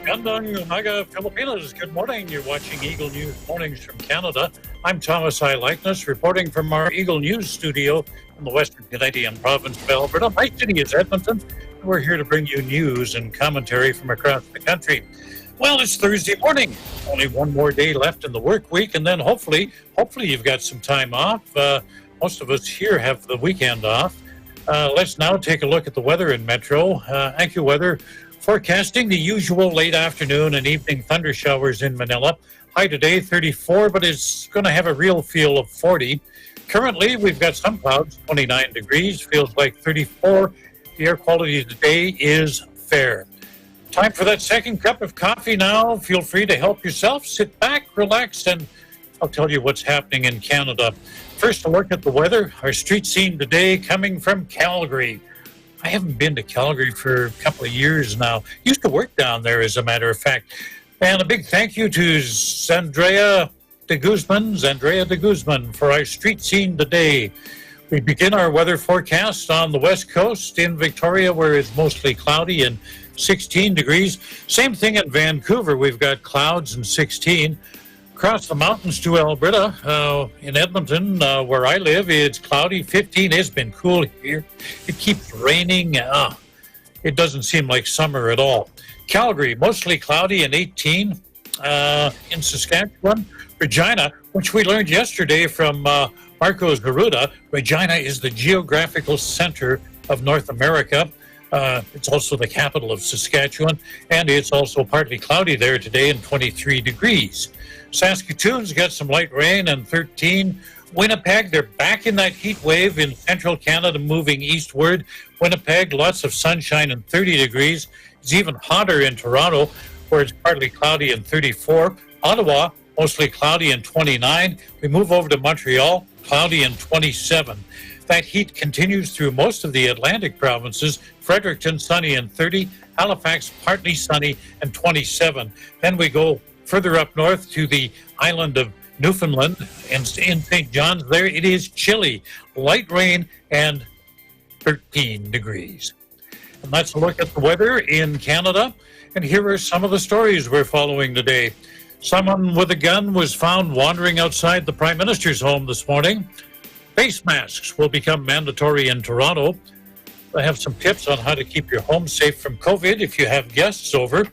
Gandang Umaga, Filipinas. Good morning. You're watching Eagle News Mornings from Canada. I'm Thomas I. Likeness, reporting from our Eagle News studio in the Western Canadian province of Alberta. My city is Edmonton, and we're here to bring you news and commentary from across the country. Well, it's Thursday morning. Only one more day left in the work week, and then hopefully you've got some time off. Most of us here have the weekend off. Let's now take a look at the weather in Metro. AccuWeather forecasting the usual late afternoon and evening thunder showers in Manila. High today, 34, but it's going to have a real feel of 40. Currently, we've got some clouds, 29 degrees, feels like 34. The air quality today is fair. Time for that second cup of coffee now. Feel free to help yourself. Sit back, relax, and I'll tell you what's happening in Canada. First, a look at the weather. Our street scene today coming from Calgary. I haven't been to Calgary for a couple of years now. Used to work down there, as a matter of fact. And a big thank you to Zandrea de Guzman for our street scene today. We begin our weather forecast on the west coast in Victoria, where it's mostly cloudy and 16 degrees. Same thing in Vancouver. We've got clouds and 16. Across the mountains to Alberta, in Edmonton, where I live, it's cloudy, 15. It's been cool here. It keeps raining. It doesn't seem like summer at all. Calgary, mostly cloudy and 18. In Saskatchewan, Regina, which we learned yesterday from Marcos Garuda, Regina is the geographical center of North America. It's also the capital of Saskatchewan, and it's also partly cloudy there today and 23 degrees. Saskatoon's got some light rain and 13. Winnipeg, they're back in that heat wave in central Canada, moving eastward. Winnipeg, lots of sunshine and 30 degrees. It's even hotter in Toronto, where it's partly cloudy and 34. Ottawa, mostly cloudy and 29. We move over to Montreal, cloudy and 27. That heat continues through most of the Atlantic provinces. Fredericton, sunny and 30. Halifax, partly sunny and 27. Then we go further up north to the island of Newfoundland, and in St. John's there it is chilly, light rain and 13 degrees. And that's a look at the weather in Canada. And here are some of the stories we're following today. Someone with a gun was found wandering outside the Prime Minister's home this morning. Face masks will become mandatory in Toronto. I have some tips on how to keep your home safe from COVID if you have guests over.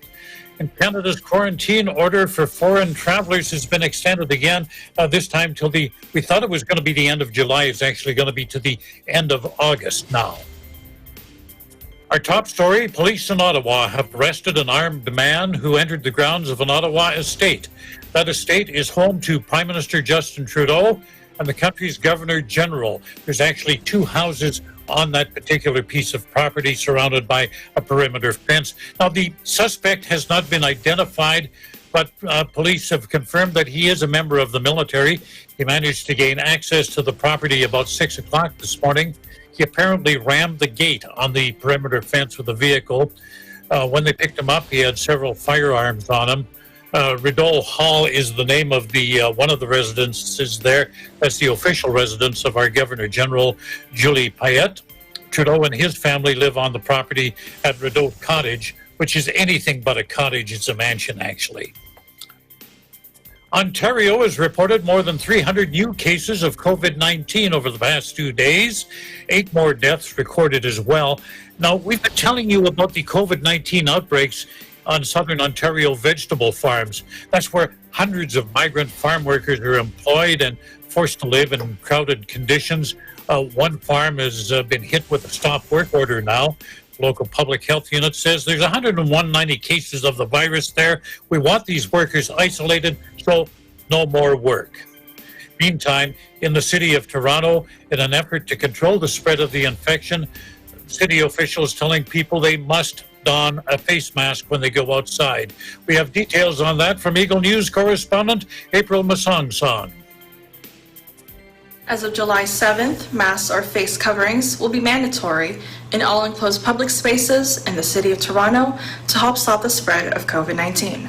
And Canada's quarantine order for foreign travelers has been extended again, this time till we thought it was going to be the end of July. It's actually going to be to the end of August now. Our top story, police in Ottawa have arrested an armed man who entered the grounds of an Ottawa estate. That estate is home to Prime Minister Justin Trudeau and the country's Governor General. There's actually two houses on that particular piece of property surrounded by a perimeter fence. Now, the suspect has not been identified, but police have confirmed that he is a member of the military. He managed to gain access to the property about 6 o'clock this morning. He apparently rammed the gate on the perimeter fence with a vehicle. When they picked him up, he had several firearms on him. Rideau Hall is the name of the one of the residences there. That's the official residence of our Governor General, Julie Payette. Trudeau and his family live on the property at Rideau Cottage, which is anything but a cottage. It's a mansion, actually. Ontario has reported more than 300 new cases of COVID-19 over the past 2 days. 8 more deaths recorded as well. Now, we've been telling you about the COVID-19 outbreaks on southern Ontario vegetable farms. That's where hundreds of migrant farm workers are employed and forced to live in crowded conditions. One farm has been hit with a stop work order now. The local public health unit says there's 190 cases of the virus there. We want these workers isolated, so no more work. Meantime, in the city of Toronto, in an effort to control the spread of the infection, city officials telling people they must don a face mask when they go outside. We have details on that from Eagle News correspondent April Masong-Song. As of July 7th, masks or face coverings will be mandatory in all enclosed public spaces in the City of Toronto to help stop the spread of COVID-19.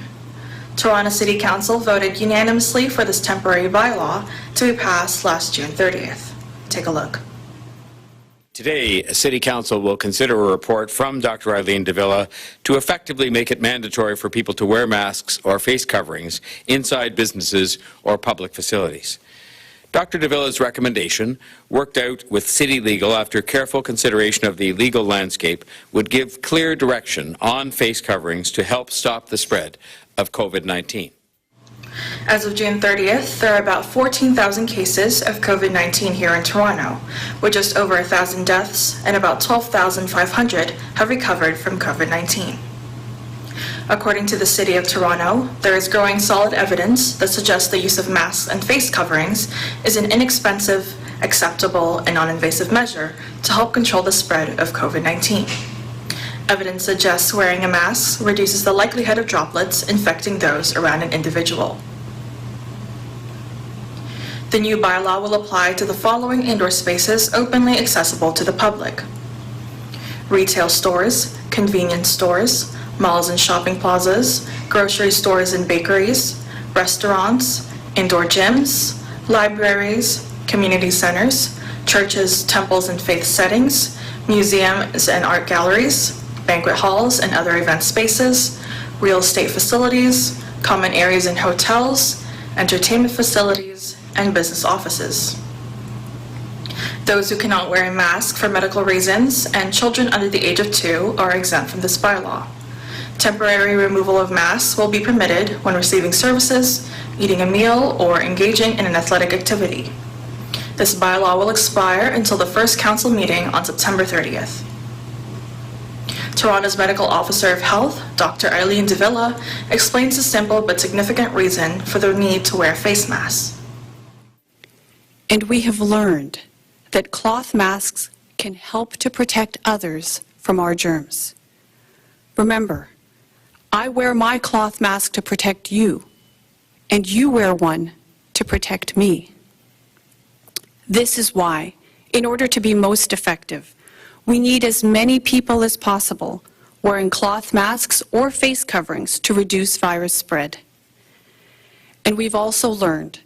Toronto City Council voted unanimously for this temporary bylaw to be passed last June 30th. Take a look. Today, City Council will consider a report from Dr. Eileen Davila to effectively make it mandatory for people to wear masks or face coverings inside businesses or public facilities. Dr. Davila's recommendation, worked out with City Legal after careful consideration of the legal landscape, would give clear direction on face coverings to help stop the spread of COVID-19. As of June 30th, there are about 14,000 cases of COVID-19 here in Toronto, with just over 1,000 deaths and about 12,500 have recovered from COVID-19. According to the City of Toronto, there is growing solid evidence that suggests the use of masks and face coverings is an inexpensive, acceptable, and non-invasive measure to help control the spread of COVID-19. Evidence suggests wearing a mask reduces the likelihood of droplets infecting those around an individual. The new bylaw will apply to the following indoor spaces openly accessible to the public: retail stores, convenience stores, malls and shopping plazas, grocery stores and bakeries, restaurants, indoor gyms, libraries, community centers, churches, temples and faith settings, museums and art galleries, banquet halls and other event spaces, real estate facilities, common areas in hotels, entertainment facilities, and business offices. Those who cannot wear a mask for medical reasons and children under the age of 2 are exempt from this bylaw. Temporary removal of masks will be permitted when receiving services, eating a meal, or engaging in an athletic activity. This bylaw will expire until the first council meeting on September 30th. Toronto's Medical Officer of Health, Dr. Eileen Davila, explains the simple but significant reason for the need to wear face masks. And we have learned that cloth masks can help to protect others from our germs. Remember, I wear my cloth mask to protect you, and you wear one to protect me. This is why, in order to be most effective, we need as many people as possible wearing cloth masks or face coverings to reduce virus spread. And we've also learned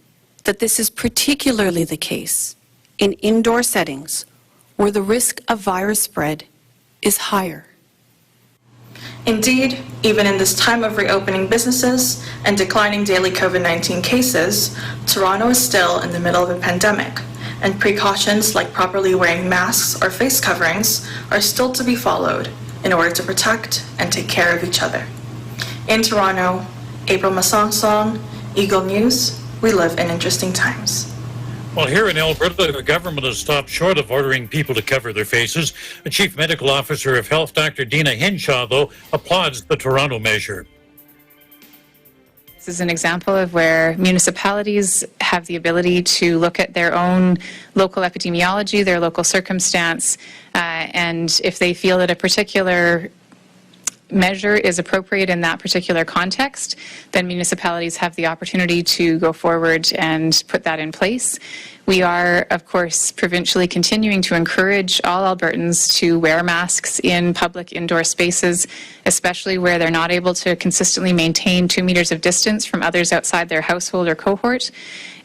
that this is particularly the case in indoor settings where the risk of virus spread is higher. Indeed, even in this time of reopening businesses and declining daily COVID-19 cases, Toronto is still in the middle of a pandemic, and precautions like properly wearing masks or face coverings are still to be followed in order to protect and take care of each other. In Toronto, April Masongsong, Eagle News, we live in interesting times. Well, here in Alberta, the government has stopped short of ordering people to cover their faces. The Chief Medical Officer of Health, Dr. Dina Hinshaw, though, applauds the Toronto measure. This is an example of where municipalities have the ability to look at their own local epidemiology, their local circumstance, and if they feel that a particular measure is appropriate in that particular context, then municipalities have the opportunity to go forward and put that in place. We are, of course, provincially continuing to encourage all Albertans to wear masks in public indoor spaces, especially where they're not able to consistently maintain 2 meters of distance from others outside their household or cohort.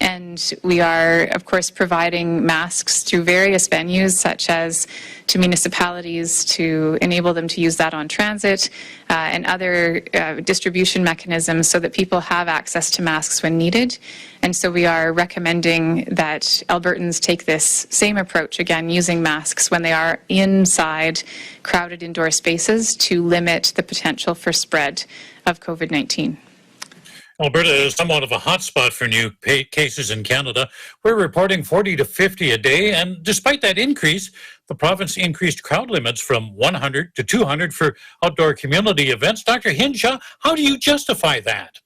And we are, of course, providing masks through various venues, such as to municipalities to enable them to use that on transit and other distribution mechanisms so that people have access to masks when needed. And so we are recommending that Albertans take this same approach, again, using masks when they are inside crowded indoor spaces to limit the potential for spread of COVID-19. Alberta is somewhat of a hotspot for new cases in Canada. We're reporting 40 to 50 a day, and despite that increase, the province increased crowd limits from 100 to 200 for outdoor community events. Dr. Hinshaw, how do you justify that?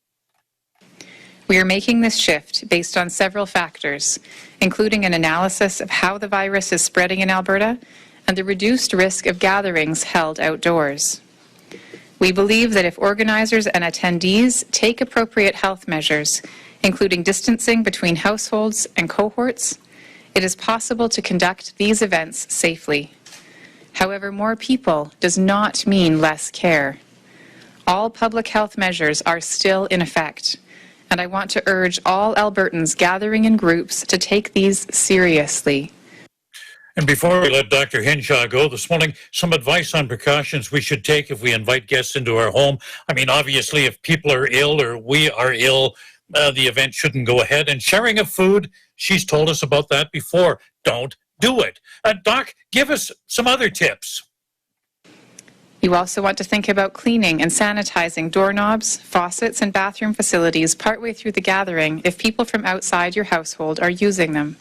We are making this shift based on several factors, including an analysis of how the virus is spreading in Alberta and the reduced risk of gatherings held outdoors. We believe that if organizers and attendees take appropriate health measures, including distancing between households and cohorts, it is possible to conduct these events safely. However, more people does not mean less care. All public health measures are still in effect, and I want to urge all Albertans gathering in groups to take these seriously. And before we let Dr. Henshaw go this morning, some advice on precautions we should take if we invite guests into our home. I mean, obviously, if people are ill or we are ill, the event shouldn't go ahead. And sharing of food, she's told us about that before. Don't do it. Doc, give us some other tips. You also want to think about cleaning and sanitizing doorknobs, faucets, and bathroom facilities partway through the gathering if people from outside your household are using them.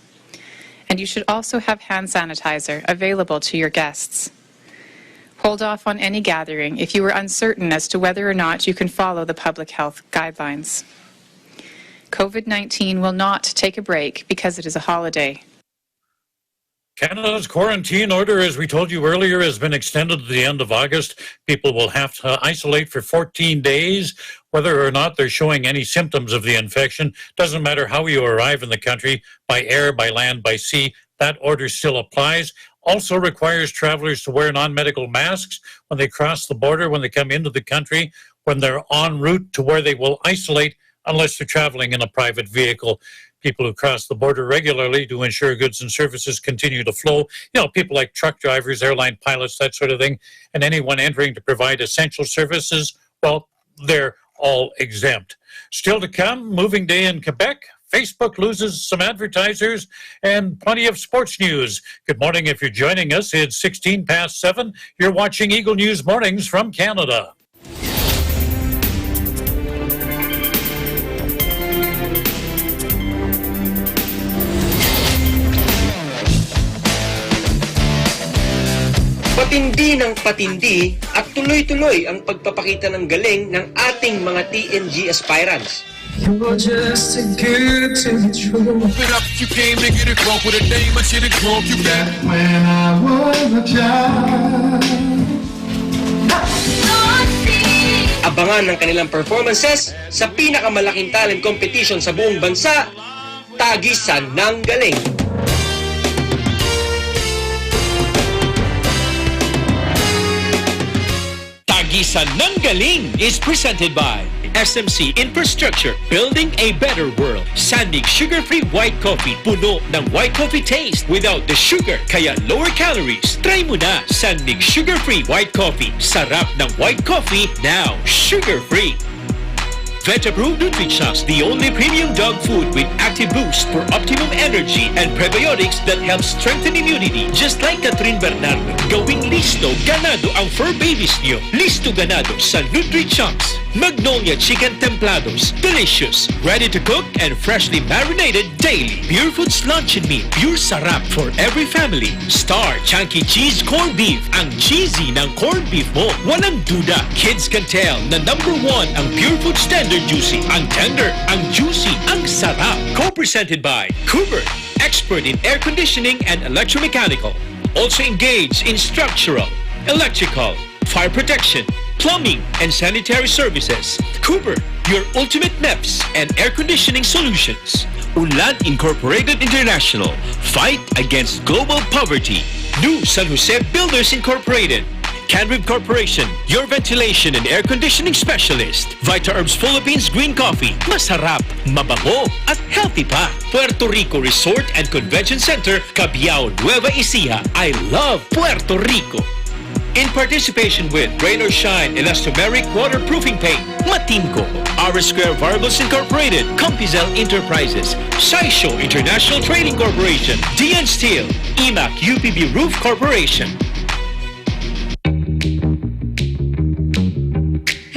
And you should also have hand sanitizer available to your guests. Hold off on any gathering if you are uncertain as to whether or not you can follow the public health guidelines. COVID-19 will not take a break because it is a holiday. Canada's quarantine order, as we told you earlier, has been extended to the end of August. People will have to isolate for 14 days, whether or not they're showing any symptoms of the infection. Doesn't matter how you arrive in the country, by air, by land, by sea, that order still applies. Also requires travelers to wear non-medical masks when they cross the border, when they come into the country, when they're en route to where they will isolate, unless they're traveling in a private vehicle. People who cross the border regularly to ensure goods and services continue to flow. You know, people like truck drivers, airline pilots, that sort of thing, and anyone entering to provide essential services, well, they're all exempt. Still to come, moving day in Quebec. Facebook loses some advertisers and plenty of sports news. Good morning if you're joining us. It's 16 past 7. You're watching Eagle News Mornings from Canada. Patindi ng patindi at tuloy-tuloy ang pagpapakita ng galing ng ating mga TNG aspirants. You're just too good to be true. It up, you came to get it wrong with a name, I should have drunk you back. When I was a child. Abangan ng kanilang performances sa pinakamalaking talent competition sa buong bansa, Tagisan ng Galing. Tagisan ng Galing is presented by SMC Infrastructure, building a better world. Sandig sugar-free white coffee, puno ng white coffee taste without the sugar, kaya lower calories. Try mo na Sandig sugar-free white coffee. Sarap ng white coffee, now sugar-free. Veg-approved Nutrichops, the only premium dog food with active boost for optimum energy and prebiotics that help strengthen immunity. Just like Catherine Bernardo, gawing listo, ganado ang fur babies niyo. Listo ganado sa Nutrichops. Magnolia Chicken Templados, delicious, ready to cook and freshly marinated daily. Pure Foods Luncheon Meat, pure sarap for every family. Star Chunky Cheese Corned Beef, ang cheesy ng corned beef mo. Walang duda, kids can tell na #1 ang Pure Food Standard Juicy. Ang tender, ang juicy, ang sarap. Co-presented by Cooper, expert in air conditioning and electromechanical. Also engaged in structural, electrical, fire protection, plumbing, and sanitary services. Cooper, your ultimate MEPS and air conditioning solutions. Unlan Incorporated International, fight against global poverty. New San Jose Builders Incorporated. Canrib Corporation, your ventilation and air conditioning specialist. Vita Herbs Philippines Green Coffee, masarap, mabango, at healthy pa. Puerto Rico Resort and Convention Center, Cabiao, Nueva Ecija. I love Puerto Rico. In participation with Rain or Shine Elastomeric Waterproofing Paint, Matimco, R Square Variables Incorporated, Compizel Enterprises, Saisho International Trading Corporation, DN Steel, EMAC UPB Roof Corporation.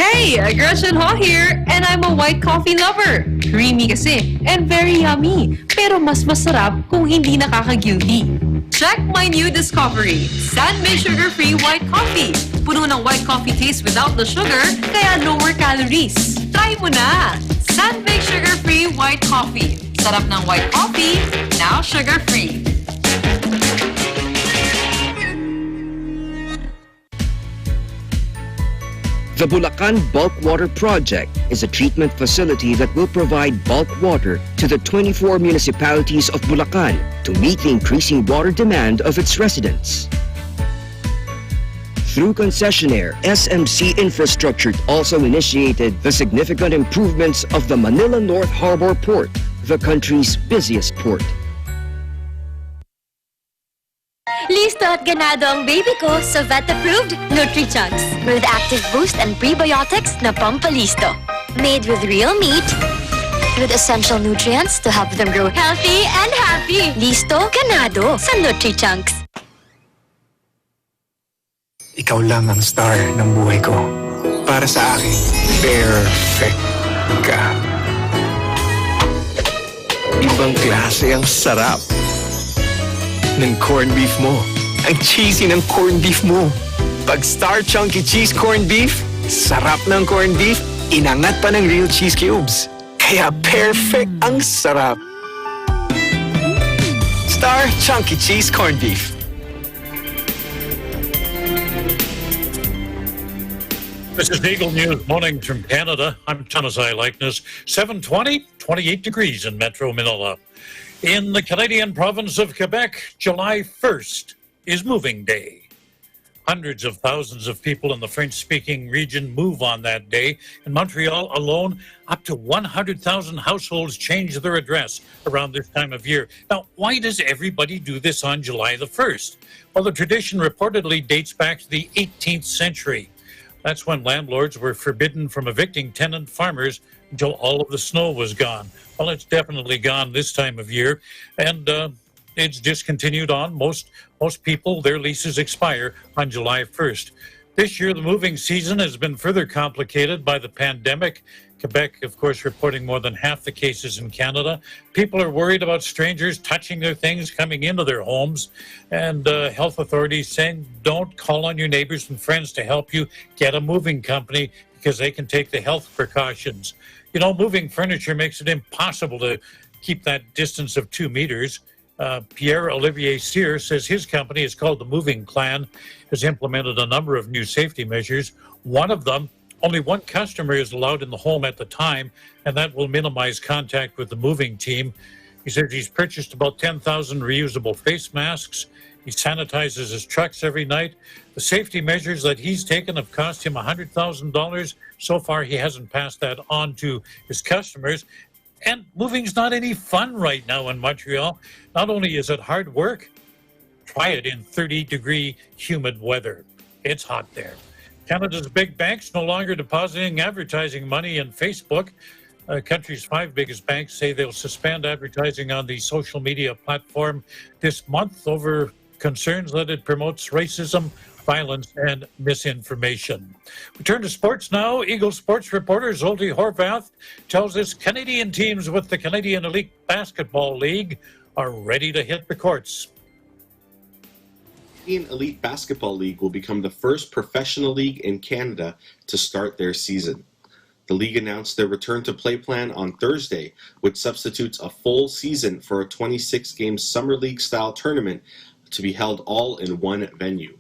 Hey, Gretchen Ho here, and I'm a white coffee lover. Creamy kasi, and very yummy. Pero mas masarap kung hindi nakaka-guilty. Check my new discovery, San-Made Sugar-Free White Coffee. Puno ng white coffee taste without the sugar, kaya lower calories. Try mo na! San-Made Sugar-Free White Coffee. Sarap ng white coffee, now sugar-free. The Bulacan Bulk Water Project is a treatment facility that will provide bulk water to the 24 municipalities of Bulacan to meet the increasing water demand of its residents. Through concessionaire, SMC Infrastructure also initiated the significant improvements of the Manila North Harbor Port, the country's busiest port. At ganado ang baby ko sa vet-approved Nutri-Chunks with active boost and prebiotics na pampalisto. Made with real meat, with essential nutrients to help them grow healthy and happy. Listo, ganado sa Nutri-Chunks. Ikaw lang ang star ng buhay ko. Para sa akin, perfect ka. Ibang klase ang sarap ng corned beef mo. Ang cheesy ng corned beef mo. Pag Star Chunky Cheese Corned Beef, sarap ng corned beef, inangat pa ng real cheese cubes. Kaya perfect ang sarap. Star Chunky Cheese Corned Beef. This is Eagle News Morning from Canada. I'm Thomas I. Likeness. 7:20, 28 degrees in Metro Manila. In the Canadian province of Quebec, July 1st is moving day. Hundreds of thousands of people in the French-speaking region move on that day. In Montreal alone, up to 100,000 households change their address around this time of year. Now, why does everybody do this on July the 1st? Well, the tradition reportedly dates back to the 18th century. That's when landlords were forbidden from evicting tenant farmers until all of the snow was gone. Well, it's definitely gone this time of year, and it's discontinued on. Most people, their leases expire on July 1st. This year, the moving season has been further complicated by the pandemic. Quebec, of course, reporting more than half the cases in Canada. People are worried about strangers touching their things coming into their homes, and health authorities saying don't call on your neighbors and friends to help you. Get a moving company because they can take the health precautions. You know, moving furniture makes it impossible to keep that distance of 2 meters. Pierre-Olivier Cyr says his company is called the Moving Clan, has implemented a number of new safety measures. One of them, only one customer is allowed in the home at the time, and that will minimize contact with the moving team. He says he's purchased about 10,000 reusable face masks. He sanitizes his trucks every night. The safety measures that he's taken have cost him $100,000. So far, he hasn't passed that on to his customers. And moving's not any fun right now in Montreal. Not only is it hard work, try it in 30-degree humid weather. It's hot there. Canada's big banks no longer depositing advertising money in Facebook. Country's 5 biggest banks say they'll suspend advertising on the social media platform this month over concerns that it promotes racism, violence, and misinformation. We turn to sports now. Eagle sports reporter Zolty Horvath tells us Canadian teams with the Canadian Elite Basketball League are ready to hit the courts. The Canadian Elite Basketball League will become the first professional league in Canada to start their season. The league announced their return to play plan on Thursday, which substitutes a full season for a 26-game Summer League-style tournament to be held all in one venue.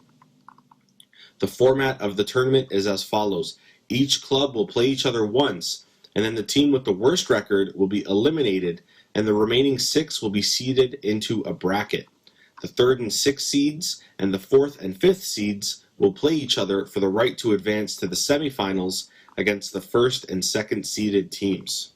The format of the tournament is as follows. Each club will play each other once, and then the team with the worst record will be eliminated, and the remaining 6 will be seeded into a bracket. The 3rd and 6th seeds and the 4th and 5th seeds will play each other for the right to advance to the semifinals against the 1st and 2nd seeded teams.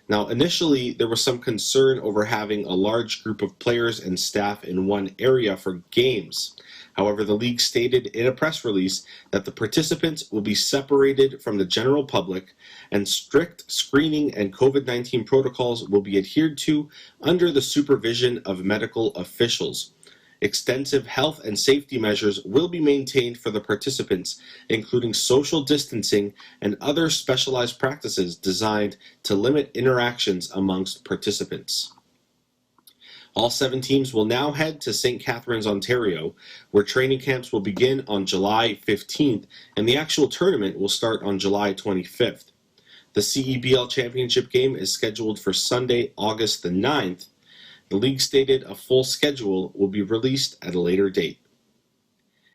Now, initially, there was some concern over having a large group of players and staff in one area for games. However, the league stated in a press release that the participants will be separated from the general public and strict screening and COVID-19 protocols will be adhered to under the supervision of medical officials. Extensive health and safety measures will be maintained for the participants, including social distancing and other specialized practices designed to limit interactions amongst participants. All 7 teams will now head to St. Catharines, Ontario, where training camps will begin on July 15th, and the actual tournament will start on July 25th. The CEBL Championship game is scheduled for Sunday, August the 9th. The league stated a full schedule will be released at a later date.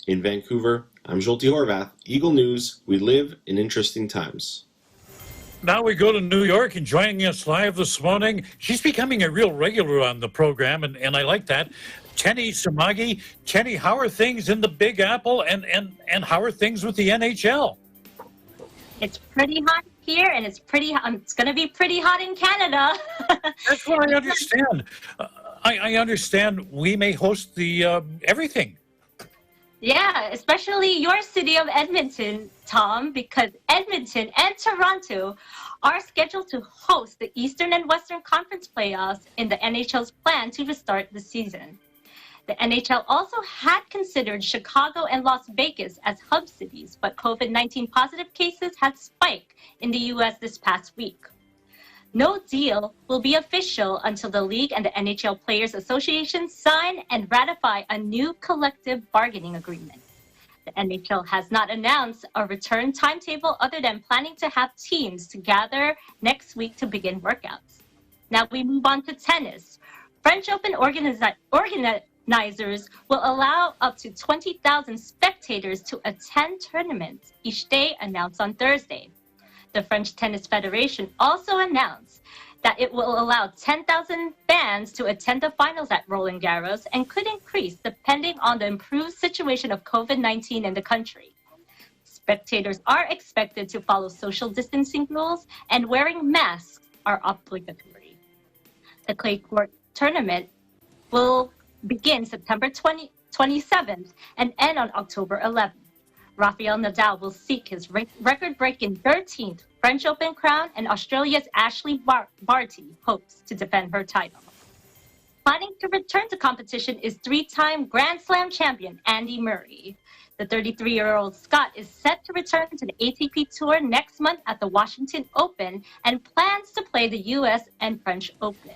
In Vancouver, I'm Zolty Horvath, Eagle News. We live in interesting times. Now we go to New York, and joining us live this morning, she's becoming a real regular on the program, and I like that. Tenny Somagi. Tenny, how are things in the Big Apple, and how are things with the NHL? It's pretty hot here, and it's going to be pretty hot in Canada. That's what I understand. I understand we may host the everything. Yeah, especially your city of Edmonton, Tom, because Edmonton and Toronto are scheduled to host the Eastern and Western Conference playoffs in the NHL's plan to restart the season. The NHL also had considered Chicago and Las Vegas as hub cities, but COVID-19 positive cases had spiked in the U.S. this past week. No deal will be official until the league and the NHL Players Association sign and ratify a new collective bargaining agreement. The NHL has not announced a return timetable other than planning to have teams to gather next week to begin workouts. Now we move on to tennis. French Open organizers will allow up to 20,000 spectators to attend tournaments each day, announced on Thursday. The French Tennis Federation also announced that it will allow 10,000 fans to attend the finals at Roland Garros and could increase depending on the improved situation of COVID-19 in the country. Spectators are expected to follow social distancing rules and wearing masks are obligatory. The clay court tournament will begin September 27th and end on October 11th. Rafael Nadal will seek his record-breaking 13th French Open crown, and Australia's Ashley Barty hopes to defend her title. Planning to return to competition is three-time Grand Slam champion Andy Murray. The 33-year-old Scot is set to return to the ATP Tour next month at the Washington Open and plans to play the U.S. and French Open.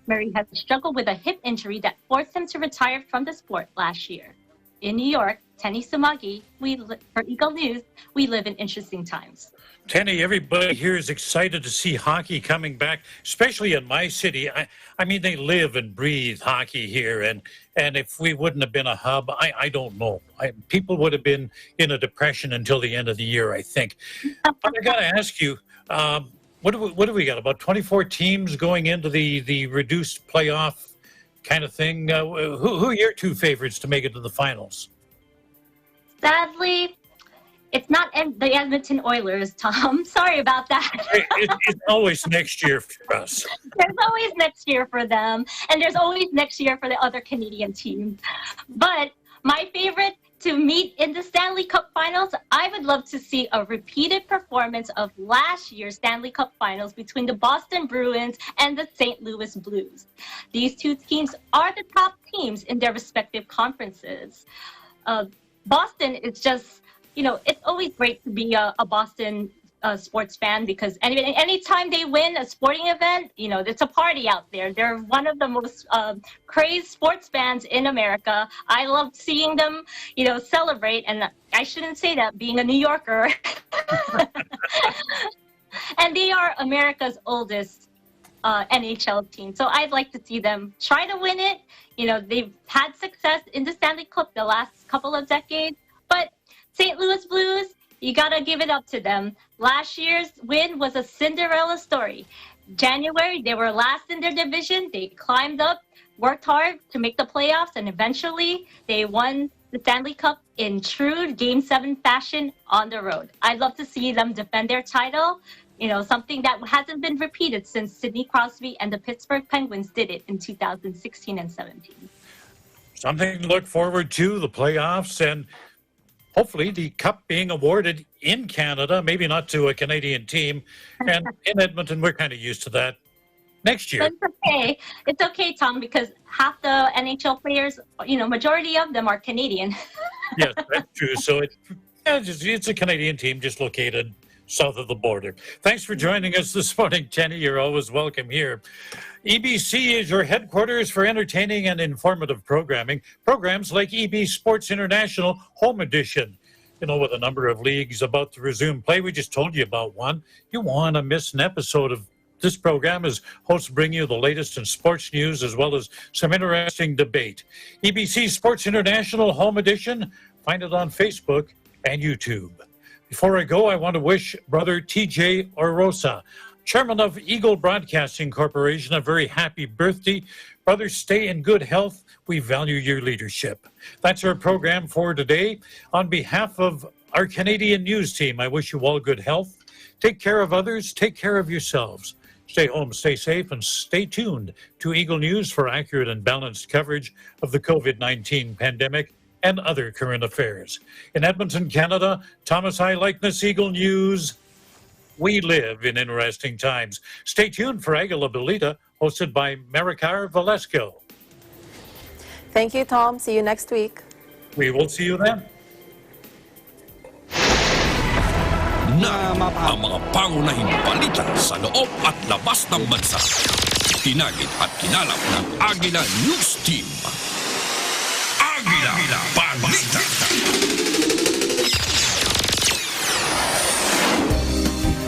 Murray has struggled with a hip injury that forced him to retire from the sport last year. In New York, Tenny Sumagi, for Eagle News, we live in interesting times. Tenny, everybody here is excited to see hockey coming back, especially in my city. I mean, they live and breathe hockey here, and if we wouldn't have been a hub, I don't know. People would have been in a depression until the end of the year, I think. But I got to ask you, what do we got? About 24 teams going into the reduced playoff kind of thing. Who are your two favorites to make it to the finals? Sadly, it's not the Edmonton Oilers, Tom. Sorry about that. It's always next year for us. There's always next year for them, and there's always next year for the other Canadian teams. But my favorite to meet in the Stanley Cup Finals, I would love to see a repeated performance of last year's Stanley Cup Finals between the Boston Bruins and the St. Louis Blues. These two teams are the top teams in their respective conferences. Boston is just, it's always great to be a Boston sports fan because anytime they win a sporting event, it's a party out there. They're one of the most crazed sports fans in America. I love seeing them, celebrate. And I shouldn't say that being a New Yorker. And they are America's oldest NHL team. So I'd like to see them try to win it. They've had success in the Stanley Cup the last couple of decades, but St. Louis Blues, you gotta give it up to them. Last year's win was a Cinderella story. January, they were last in their division. They climbed up, worked hard to make the playoffs, and eventually they won the Stanley Cup in true Game 7 fashion on the road. I'd love to see them defend their title, something that hasn't been repeated since Sidney Crosby and the Pittsburgh Penguins did it in 2016 and 17. Something to look forward to, the playoffs, and hopefully the cup being awarded in Canada, maybe not to a Canadian team. And in Edmonton, we're kind of used to that. Next year. But it's okay. It's okay, Tom, because half the NHL players, majority of them are Canadian. Yes, that's true. So it's a Canadian team just located south of the border. Thanks for joining us this morning, Jenny. You're always welcome here. EBC is your headquarters for entertaining and informative programming. Programs like EB Sports International Home Edition. With a number of leagues about to resume play, we just told you about one. You want to miss an episode of this program as hosts bring you the latest in sports news as well as some interesting debate. EBC Sports International Home Edition. Find it on Facebook and YouTube. Before I go, I want to wish Brother TJ Orosa, Chairman of Eagle Broadcasting Corporation, a very happy birthday. Brother, stay in good health. We value your leadership. That's our program for today. On behalf of our Canadian news team, I wish you all good health. Take care of others. Take care of yourselves. Stay home, stay safe, and stay tuned to Eagle News for accurate and balanced coverage of the COVID-19 pandemic and other current affairs. In Edmonton, Canada, Thomas I. Likeness, Eagle News. We live in interesting times. Stay tuned for Agila, Balita, hosted by Maricar Valesco. Thank you, Tom. See you next week. We will see you then. Narito ang mga pangunahing balita sa loob at labas ng bansa. Tinagid at kinalap ng Agila News Team. Agila Balita!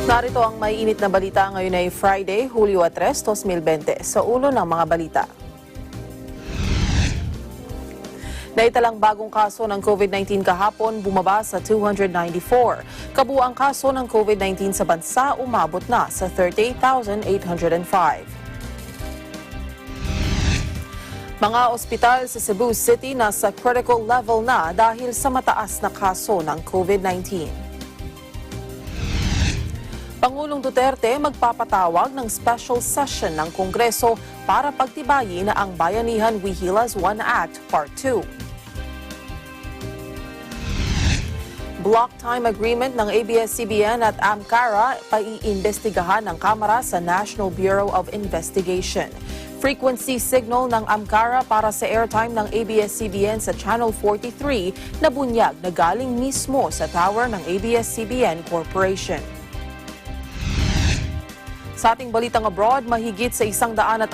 Narito ang may init na balita ngayon ay Friday, Hulyo 3, 2020. Sa ulo ng mga balita. Naitalang bagong kaso ng COVID-19 kahapon bumaba sa 294. Kabuuang kaso ng COVID-19 sa bansa umabot na sa 38,805. Mga ospital sa Cebu City nasa critical level na dahil sa mataas na kaso ng COVID-19. Pangulong Duterte magpapatawag ng special session ng Kongreso para pagtibayin na ang Bayanihan We Heal As One Act Part 2. Block time agreement ng ABS-CBN at AMCARA paiimbestigahan ng Kamara sa National Bureau of Investigation. Frequency signal ng AMCARA para sa airtime ng ABS-CBN sa Channel 43 na bunyag na galing mismo sa tower ng ABS-CBN Corporation. Sa ating balitang abroad, mahigit sa 160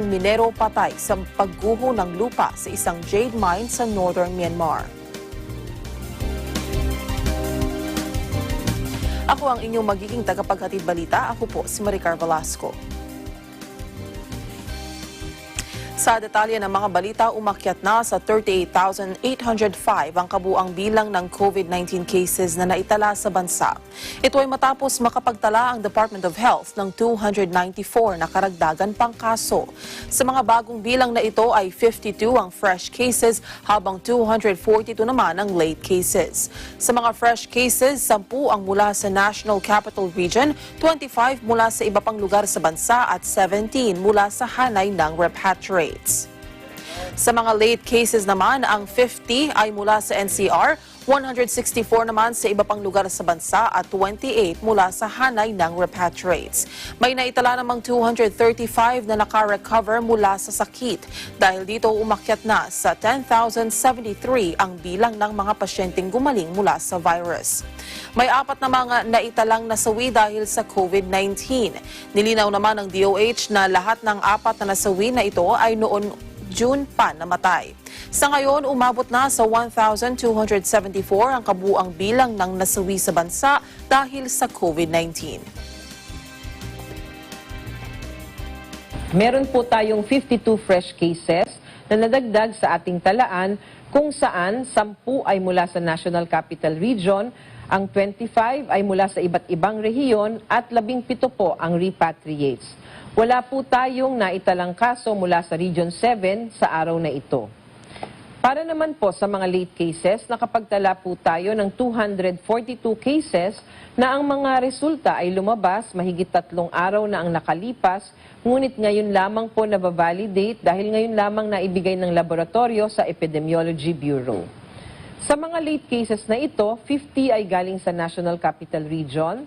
minero patay sa pagguho ng lupa sa isang jade mine sa northern Myanmar. Ako ang inyong magiging tagapaghatid balita. Ako po si Maricar Velasco. Sa detalye ng mga balita, umakyat na sa 38,805 ang kabuang bilang ng COVID-19 cases na naitala sa bansa. Ito ay matapos makapagtala ang Department of Health ng 294 na karagdagan pang kaso. Sa mga bagong bilang na ito ay 52 ang fresh cases habang 242 naman ang late cases. Sa mga fresh cases, 10 ang mula sa National Capital Region, 25 mula sa iba pang lugar sa bansa at 17 mula sa hanay ng repatriate. Sa mga late cases naman, ang 50 ay mula sa NCR, 164 naman sa iba pang lugar sa bansa at 28 mula sa hanay ng repatriates. May naitala namang 235 na naka-recover mula sa sakit. Dahil dito umakyat na sa 10,073 ang bilang ng mga pasyenteng gumaling mula sa virus. May 4 na mga naitalang nasawi dahil sa COVID-19. Nilinaw naman ng DOH na lahat ng 4 na nasawi na ito ay noon June pa namatay. Sa ngayon, umabot na sa 1,274 ang kabuuang bilang ng nasawi sa bansa dahil sa COVID-19. Meron po tayong 52 fresh cases na nadagdag sa ating talaan kung saan 10 ay mula sa National Capital Region, ang 25 ay mula sa iba't ibang rehiyon at 17 po ang repatriates. Wala po tayong naitalang kaso mula sa Region 7 sa araw na ito. Para naman po sa mga late cases, nakapagtala po tayo ng 242 cases na ang mga resulta ay lumabas mahigit 3 araw na ang nakalipas, ngunit ngayon lamang po nababalidate dahil ngayon lamang naibigay ng laboratorio sa Epidemiology Bureau. Sa mga late cases na ito, 50 ay galing sa National Capital Region,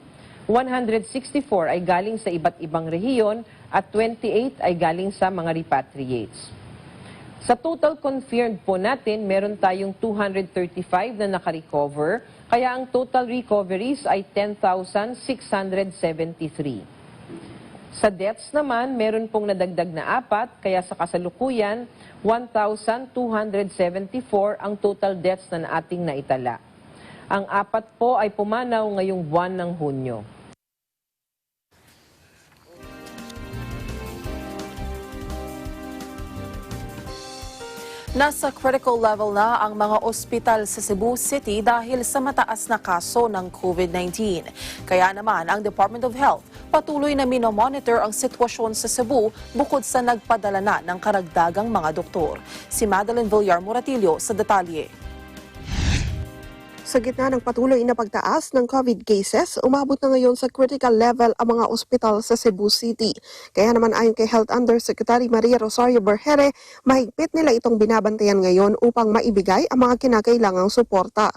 164 ay galing sa iba't ibang rehiyon at 28 ay galing sa mga repatriates. Sa total confirmed po natin, meron tayong 235 na nakarecover, kaya ang total recoveries ay 10,673. Sa deaths naman, meron pong nadagdag na 4, kaya sa kasalukuyan, 1,274 ang total deaths na ating naitala. Ang 4 po ay pumanaw ngayong buwan ng Hunyo. Nasa critical level na ang mga ospital sa Cebu City dahil sa mataas na kaso ng COVID-19. Kaya naman ang Department of Health patuloy na minomonitor ang sitwasyon sa Cebu bukod sa nagpadala na ng karagdagang mga doktor. Si Madeline Villar Moratillo sa detalye. Sa gitna ng patuloy na pagtaas ng COVID cases, umabot na ngayon sa critical level ang mga ospital sa Cebu City. Kaya naman ayon kay Health Undersecretary Maria Rosario Berhere, mahigpit nila itong binabantayan ngayon upang maibigay ang mga kinakailangang suporta.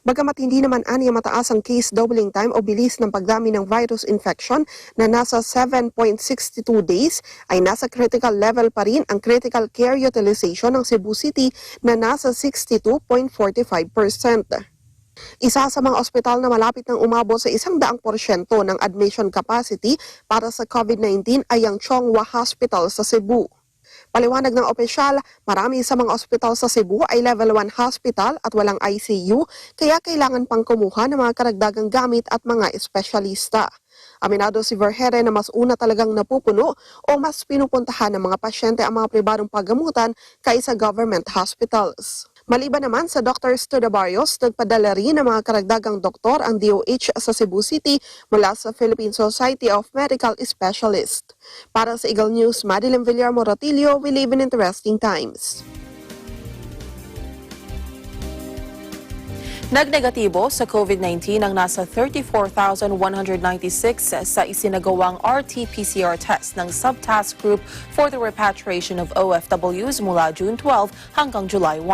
Bagamat hindi naman aniya mataas ang case doubling time o bilis ng pagdami ng virus infection na nasa 7.62 days, ay nasa critical level pa rin ang critical care utilization ng Cebu City na nasa 62.45%. Isa sa mga ospital na malapit ng umabot sa 100% ng admission capacity para sa COVID-19 ay ang Chonghua Hospital sa Cebu. Paliwanag ng opisyal, marami sa mga ospital sa Cebu ay level 1 hospital at walang ICU, kaya kailangan pang kumuha ng mga karagdagang gamit at mga espesyalista. Aminado si Vergere na mas una talagang napupuno o mas pinupuntahan ng mga pasyente ang mga pribadong paggamutan kaysa government hospitals. Maliban naman sa Dr. Studa Barrios, nagpadala rin ng mga karagdagang doktor ang DOH sa Cebu City mula sa Philippine Society of Medical Specialists. Para sa Eagle News, Madeline Villar-Moratillo, we live in interesting times. Nagnegatibo sa COVID-19 ang nasa 34,196 sa isinagawang RT-PCR test ng Subtask Group for the Repatriation of OFWs mula June 12 hanggang July 1.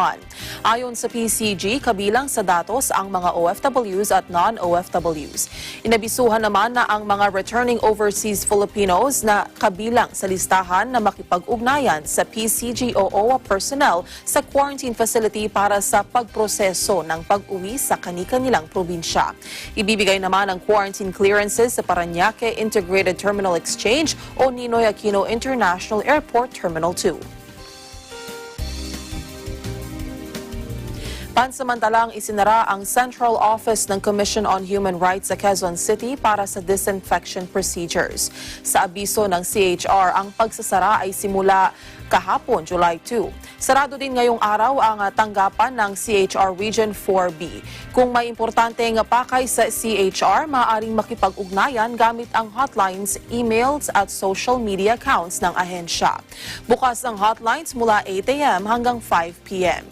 Ayon sa PCG, kabilang sa datos ang mga OFWs at non-OFWs. Inabisuhan naman na ang mga returning overseas Filipinos na kabilang sa listahan na makipag-ugnayan sa PCG o OWA personnel sa quarantine facility para sa pagproseso ng pag-uwi sa kani-kanilang probinsya. Ibibigay naman ang quarantine clearances sa Parañaque Integrated Terminal Exchange o Ninoy Aquino International Airport Terminal 2. Pansamantalang isinara ang Central Office ng Commission on Human Rights sa Quezon City para sa disinfection procedures. Sa abiso ng CHR, ang pagsasara ay simula kahapon, July 2. Sarado din ngayong araw ang tanggapan ng CHR Region 4B. Kung may importanteng pakay sa CHR, maaaring makipag-ugnayan gamit ang hotlines, emails at social media accounts ng ahensya. Bukas ang hotlines mula 8 a.m. hanggang 5 p.m.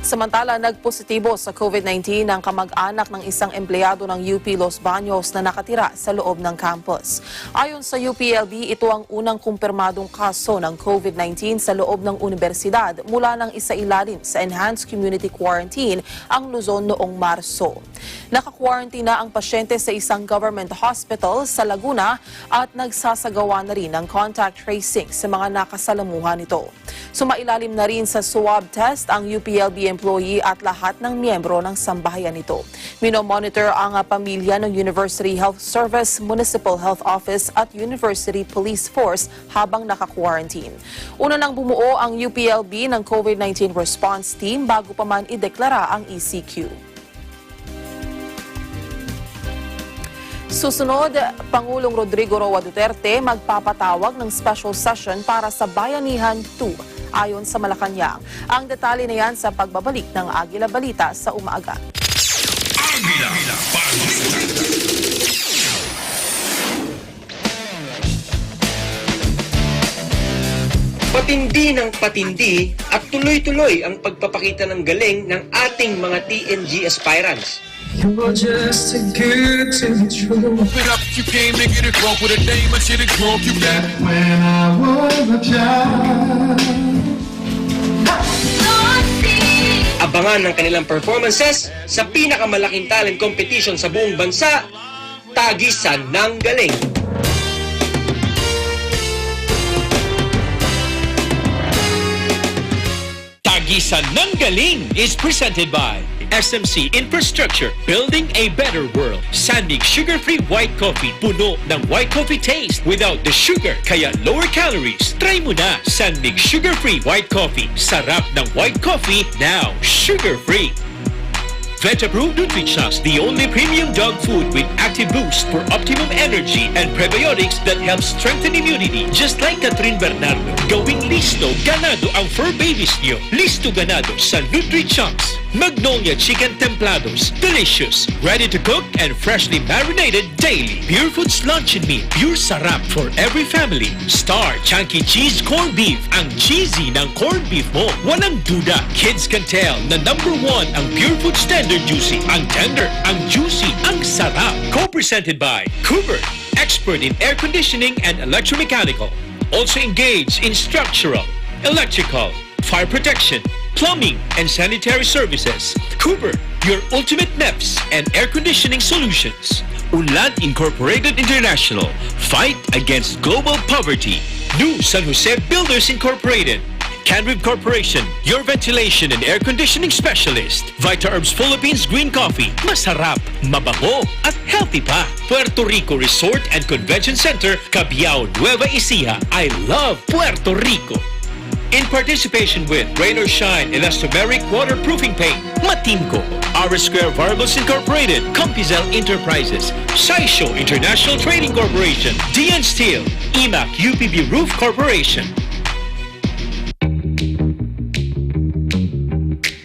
Samantala, nagpositibo sa COVID-19 ang kamag-anak ng isang empleyado ng UP Los Baños na nakatira sa loob ng campus. Ayon sa UPLB, ito ang unang kumpirmadong kaso ng COVID-19 sa loob ng universidad mula nang isailalim sa Enhanced Community Quarantine ang Luzon noong Marso. Naka-quarantine na ang pasyente sa isang government hospital sa Laguna at nagsasagawa na rin ng contact tracing sa mga nakasalamuhan nito. Sumailalim na rin sa swab test ang UPLB employee at lahat ng miyembro ng sambahayan nito. Minomonitor ang pamilya ng University Health Service, Municipal Health Office at University Police Force habang naka-quarantine. Una nang bumuo ang UPLB ng COVID-19 response team bago pa man ideklara ang ECQ. Susunod, Pangulong Rodrigo Roa Duterte magpapatawag ng special session para sa Bayanihan 2 ayon sa Malacanang. Ang detalye na yan sa pagbabalik ng Agila Balita sa Umaga. Agila Balita. Patindi ng patindi at tuloy-tuloy ang pagpapakita ng galing ng ating mga TNG aspirants. You're just too good to be true. It up, you came to get it wrong with a name, I should have drunk you back. When I was a child. Abangan ng kanilang performances sa pinakamalaking talent competition sa buong bansa, Tagisan ng Galing. Tagisan ng Galing is presented by SMC Infrastructure, building a better world. Sandig sugar-free white coffee, puno ng white coffee taste without the sugar, kaya lower calories. Try mo na Sandig sugar-free white coffee. Sarap ng white coffee, now sugar-free. Vet-approved Nutrichocs, the only premium dog food with active boost for optimum energy and prebiotics that help strengthen immunity. Just like Catherine Bernardo, gawing listo ganado ang fur babies niyo. Listo ganado sa Nutrichocs. Magnolia Chicken Templados. Delicious, ready to cook and freshly marinated daily. Pure Foods Luncheon Meat. Pure sarap for every family. Star Chunky Cheese Corned Beef. Ang cheesy ng corned beef mo. Walang duda. Kids can tell na #1 ang Pure Foods Tender Juicy. Ang tender, ang juicy, ang sarap. Co-presented by Cooper, expert in air conditioning and electromechanical. Also engaged in structural, electrical, fire protection, plumbing, and sanitary services. Cooper, your ultimate MEPS and air conditioning solutions. Unlad Incorporated International, fight against global poverty. New San Jose Builders Incorporated. Canrib Corporation, your ventilation and air conditioning specialist. Vita Herbs Philippines Green Coffee. Masarap, mabango, at healthy pa. Puerto Rico Resort and Convention Center, Cabiao, Nueva Ecija. I love Puerto Rico. In participation with Rain or Shine Elastomeric Waterproofing Paint, Matimco, R Square Variables Incorporated, Compizel Enterprises, Saisho International Trading Corporation, DN Steel, EMAC UPB Roof Corporation.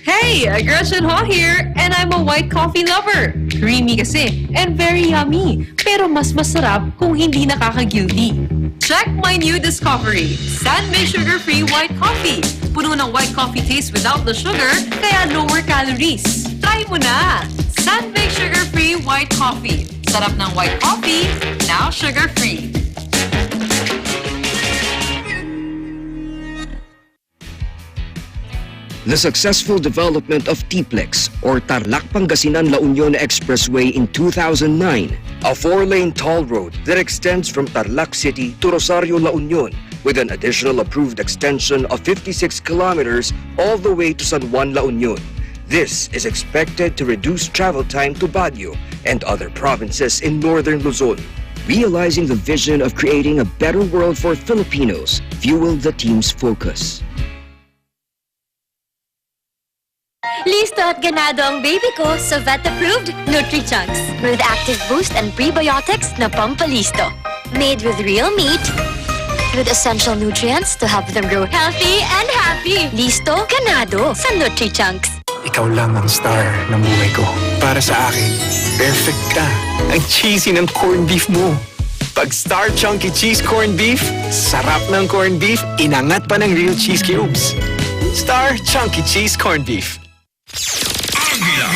Hey, Gretchen Ho here, and I'm a white coffee lover. Creamy kasi, and very yummy. Pero mas masarap kung hindi nakaka-guilty. Check my new discovery, San-made sugar-free white coffee. Puno ng white coffee taste without the sugar, kaya lower calories. Try mo na! San-made sugar-free white coffee. Sarap ng white coffee, now sugar-free. The successful development of TPLEX, or Tarlac Pangasinan La Union Expressway in 2009, a 4-lane toll road that extends from Tarlac City to Rosario La Union, with an additional approved extension of 56 kilometers all the way to San Juan La Union. This is expected to reduce travel time to Baguio and other provinces in northern Luzon. Realizing the vision of creating a better world for Filipinos fueled the team's focus. Listo at ganado ang baby ko sa vet-approved Nutri-Chunks with active boost and prebiotics na pampalisto. Made with real meat, with essential nutrients to help them grow healthy and happy. Listo, ganado sa Nutri-Chunks. Ikaw lang ang star ng buhay ko. Para sa akin, perfect ka. Ang cheesy ng corned beef mo. Pag Star Chunky Cheese Corned Beef, sarap ng corned beef, inangat pa ng real cheese cubes. Star Chunky Cheese Corned Beef. Agila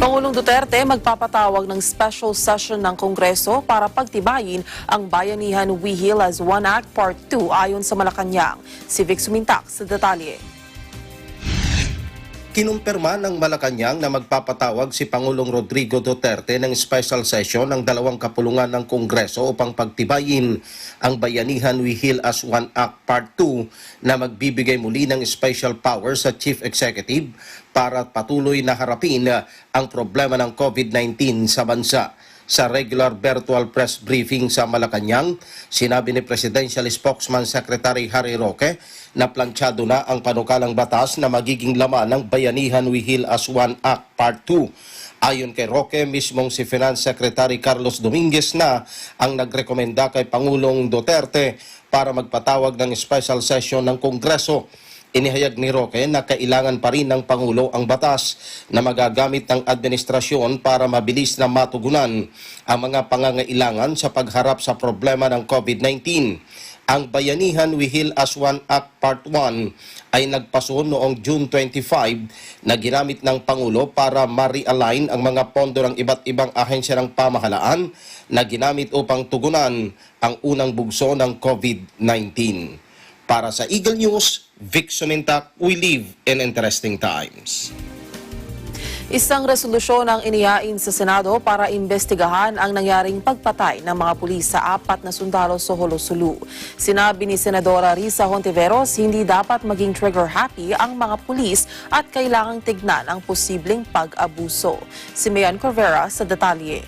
Pangulong Duterte magpapatawag ng special session ng Kongreso para pagtibayin ang Bayanihan We Heal as One Act Part 2 ayon sa Malacanang. Si Vic Sumintak sa detalye. Kinumpirma ng Malacanang na magpapatawag si Pangulong Rodrigo Duterte ng special session ng 2 kapulungan ng Kongreso upang pagtibayin ang Bayanihan We Heal as One Act Part 2 na magbibigay muli ng special power sa Chief Executive para patuloy na harapin ang problema ng COVID-19 sa bansa. Sa regular virtual press briefing sa Malacanang, sinabi ni Presidential Spokesman Secretary Harry Roque na planchado na ang panukalang batas na magiging laman ng Bayanihan We Heal as One Act Part 2. Ayon kay Roque, mismong si Finance Secretary Carlos Dominguez na ang nagrekomenda kay Pangulong Duterte para magpatawag ng special session ng Kongreso. Inihayag ni Roque na kailangan pa rin ng Pangulo ang batas na magagamit ng administrasyon para mabilis na matugunan ang mga pangangailangan sa pagharap sa problema ng COVID-19. Ang Bayanihan We Heal as One Act Part 1 ay nagpaso noong June 25 na ginamit ng Pangulo para ma-realign ang mga pondo ng iba't ibang ahensya ng pamahalaan na ginamit upang tugunan ang unang bugso ng COVID-19. Para sa Eagle News, Vic Sumintak, we live in interesting times. Isang resolusyon ang inihain sa Senado para imbestigahan ang nangyaring pagpatay ng mga pulis sa 4 na sundalo sa Holosulu. Sinabi ni Senadora Risa Hontiveros, hindi dapat maging trigger-happy ang mga pulis at kailangang tignan ang posibleng pag-abuso. Si Mayan Corvera sa detalye.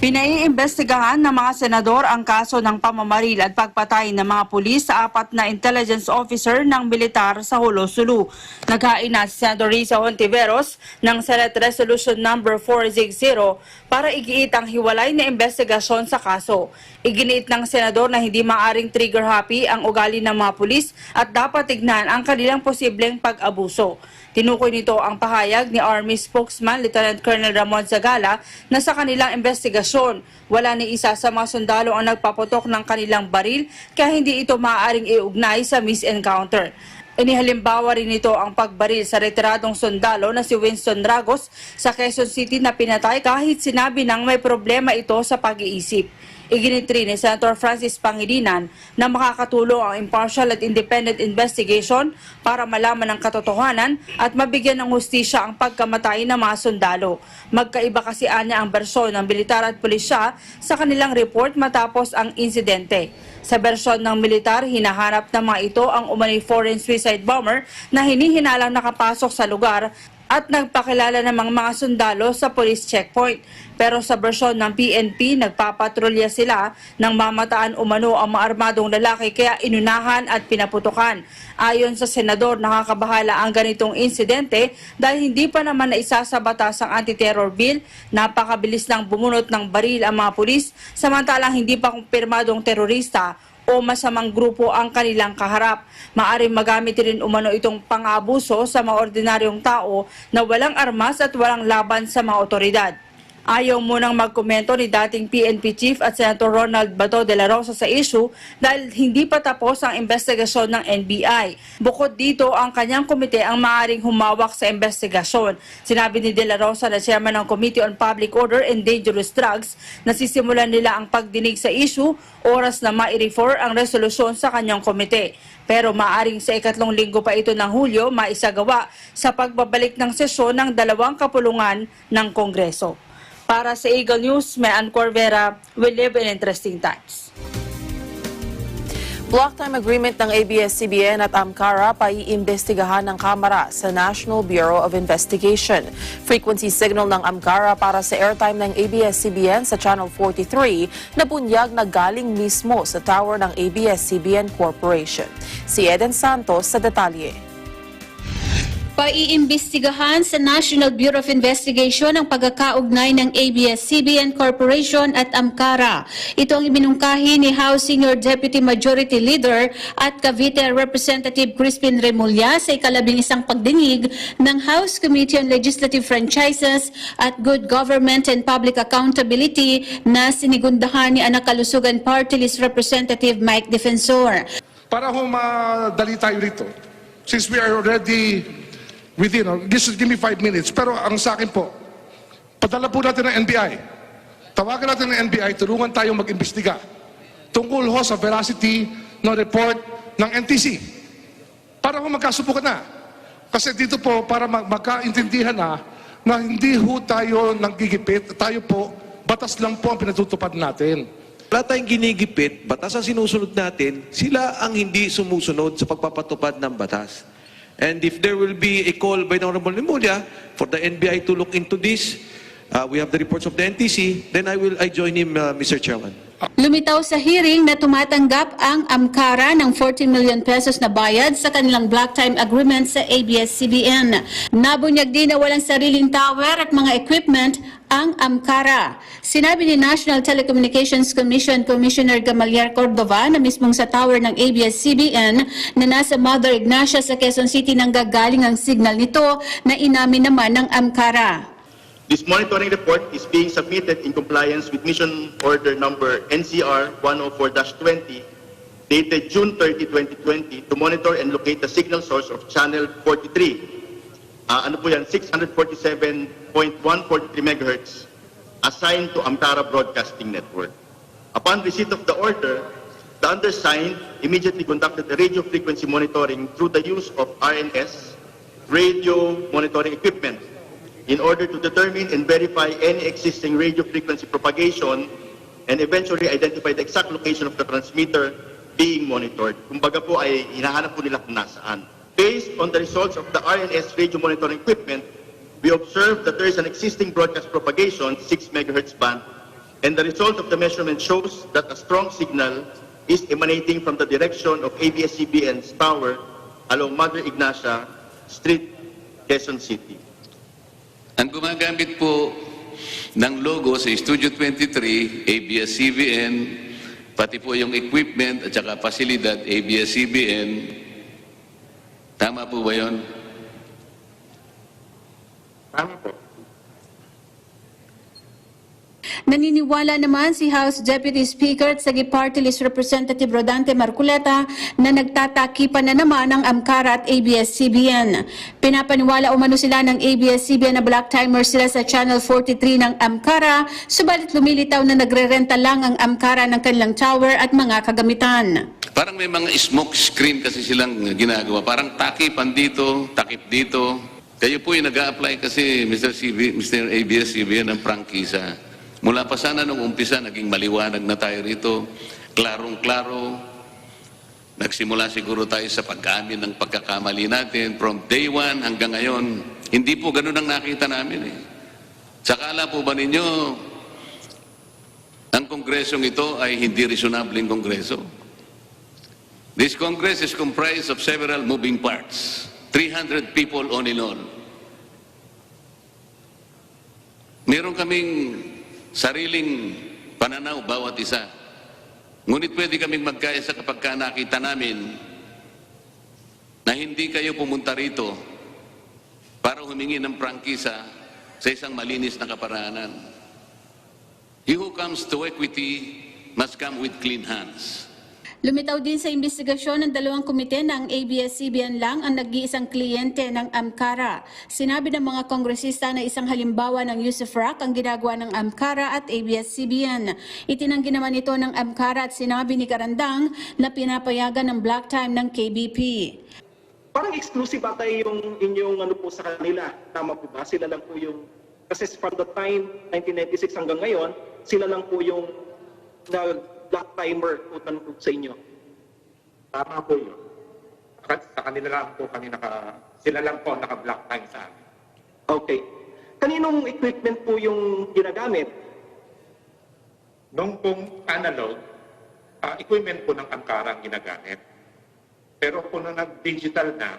Pinaiimbestigahan ng mga senador ang kaso ng pamamaril at pagpatay ng mga pulis sa 4 na intelligence officer ng militar sa Hulo-Sulu. Naghain na si Senator Risa Hontiveros ng Senate Resolution number 460 para igiit ang hiwalay na investigasyon sa kaso. Iginiit ng senador na hindi maaring trigger-happy ang ugali ng mga pulis at dapat tignan ang kanilang posibleng pag-abuso. Tinukoy nito ang pahayag ni Army spokesman Lieutenant Colonel Ramon Agila na sa kanilang investigasyon, wala ni isa sa mga sundalo ang nagpaputok ng kanilang baril kaya hindi ito maaaring iugnay sa misencounter. Inihalimbawa rin nito ang pagbaril sa retiradong sundalo na si Winston Ragos sa Quezon City na pinatay kahit sinabi nang may problema ito sa pag-iisip. Iginit rin ni Senator Francis Pangilinan na makakatulong ang impartial at independent investigation para malaman ang katotohanan at mabigyan ng hustisya ang pagkamatay ng mga sundalo. Magkaiba kasi anya ang bersyon ng militar at pulisya sa kanilang report matapos ang insidente. Sa bersyon ng militar, hinahanap ng mga ito ang umano'y foreign suicide bomber na hinihinalang nakapasok sa lugar at nagpakilala ng mga sundalo sa police checkpoint. Pero sa bersyon ng PNP, nagpapatrolya sila nang mamataan umano ang mga armadong lalaki kaya inunahan at pinaputukan. Ayon sa senador, nakakabahala ang ganitong insidente dahil hindi pa naman naisa sa batas ang anti-terror bill. Napakabilis lang bumunot ng baril ang mga pulis samantalang hindi pa kumpirmadong terorista o masamang grupo ang kanilang kaharap. Maaring magamit rin umano itong pang-abuso sa mga ordinaryong tao na walang armas at walang laban sa mga otoridad. Ayaw munang magkomento ni dating PNP Chief at Senator Ronald Bato de la Rosa sa issue dahil hindi pa tapos ang investigasyon ng NBI. Bukod dito, ang kanyang komite ang maaaring humawak sa investigasyon. Sinabi ni de la Rosa na chairman ng Committee on Public Order and Dangerous Drugs na sisimulan nila ang pagdinig sa issue oras na mai-refer ang resolusyon sa kanyang komite. Pero maaring sa 2 linggo pa ito ng Hulyo maisagawa sa pagbabalik ng sesyon ng 2 kapulungan ng Kongreso. Para sa Eagle News, may Ann Corvera, we live in interesting times. Block time agreement ng ABS-CBN at AMCARA paiimbestigahan ng Kamara sa National Bureau of Investigation. Frequency signal ng AMCARA para sa airtime ng ABS-CBN sa Channel 43 na bunyag na galing mismo sa tower ng ABS-CBN Corporation. Si Eden Santos sa detalye. Paiimbestigahan sa National Bureau of Investigation ang pagkakaugnay ng ABS-CBN Corporation at AMCARA. Ito ang iminungkahi ni House Senior Deputy Majority Leader at Cavite Representative Crispin Remulla sa ika-11 pagdinig ng House Committee on Legislative Franchises at Good Government and Public Accountability na sinigundahan ni Anakalusugan Party List Representative Mike Defensor. Para madali tayo rito, since we are already within, just give me 5 minutes. Pero ang sa akin po, padala po natin ng NBI. Tawagan natin ng NBI, tulungan tayong mag-imbestiga tungkol ho sa veracity ng report ng NTC. Para ho magkasubukan na. Kasi dito po, para magkaintindihan na hindi ho tayo nanggigipit, tayo po, batas lang po ang pinatutupad natin. Wala tayong ginigipit, batas ang sinusunod natin, sila ang hindi sumusunod sa pagpapatupad ng batas. And if there will be a call by the Honorable Remulla for the NBI to look into this, we have the reports of the NTC, then I join him, Mr. Chairman. Lumitaw sa hearing na tumatanggap ang AMCARA ng 14 million pesos na bayad sa kanilang block time agreement sa ABS-CBN. Nabunyag din na walang sariling tower at mga equipment ang AMCARA. Sinabi ni National Telecommunications Commission Commissioner Gamaliel Cordova na mismong sa tower ng ABS-CBN na nasa Mother Ignacia sa Quezon City nang gagaling ang signal nito na inamin naman ng AMCARA. This monitoring report is being submitted in compliance with Mission Order Number NCR 104-20 dated June 30, 2020 to monitor and locate the signal source of Channel 43. Ano po yan? 647.143 MHz assigned to AMCARA Broadcasting Network. Upon receipt of the order, the undersigned immediately conducted the radio frequency monitoring through the use of RNS radio monitoring equipment in order to determine and verify any existing radio frequency propagation and eventually identify the exact location of the transmitter being monitored. Kumbaga po ay hinahanap po nila kung nasaan. Based on the results of the RNS radio monitoring equipment, we observed that there is an existing broadcast propagation, 6 MHz band, and the result of the measurement shows that a strong signal is emanating from the direction of ABS-CBN's tower along Mother Ignacia Street, Quezon City. Ang gumagamit po ng logo sa Studio 23, ABS-CBN, pati po yung equipment at saka pasilidad, ABS-CBN. Tama po ba yun? Tama po. Naniniwala naman si House Deputy Speaker at Sagi Party List Representative Rodante Marculeta na nagtatakipan na naman ang AMCARA at ABS-CBN. Pinapaniwala umano sila ng ABS-CBN na black timer sila sa Channel 43 ng AMCARA, subalit lumilitaw na nagre-renta lang ang AMCARA ng kanilang tower at mga kagamitan. Parang may mga smoke screen kasi silang ginagawa. Parang takipan dito, takip dito. Kayo po yung nag-a-apply kasi Mr. ABS-CBN ng prangkisa. Mula pa sana nung umpisa, naging maliwanag na tayo rito. Klarong-klaro. Nagsimula siguro tayo sa pag-amin ng pagkakamali natin. From day one hanggang ngayon, hindi po ganun ang nakita namin eh. Sakala po ba ninyo, ang kongresong ito ay hindi reasonabling kongreso? This Congress is comprised of several moving parts. 300 people on in all. Meron kaming sariling pananaw bawat isa. Ngunit pwede kaming magkaisa kapag nakita namin na hindi kayo pumunta rito para humingi ng prangkisa sa isang malinis na kaparaanan. He who comes to equity must come with clean hands. Lumitaw din sa investigasyon ng dalawang komite ng ABS-CBN lang ang nag-iisang kliyente ng AMCARA. Sinabi ng mga kongresista na isang halimbawa ng use of rock ang ginagawa ng AMCARA at ABS-CBN. Itinanggi naman ito ng AMCARA at sinabi ni Karandang na pinapayagan ng black time ng KBP. Parang exclusive ata yung inyong ano po sa kanila. Tama po ba? Sila lang po yung, kasi from the time 1996 hanggang ngayon, sila lang po yung black timer po sa inyo. Tama po yun. Sa kanila lang po sila lang po naka-black time sa amin. Okay. Kaninong equipment po yung ginagamit? Nung pong analog, equipment po ng AMCARA ang ginagamit. Pero kung nag-digital na,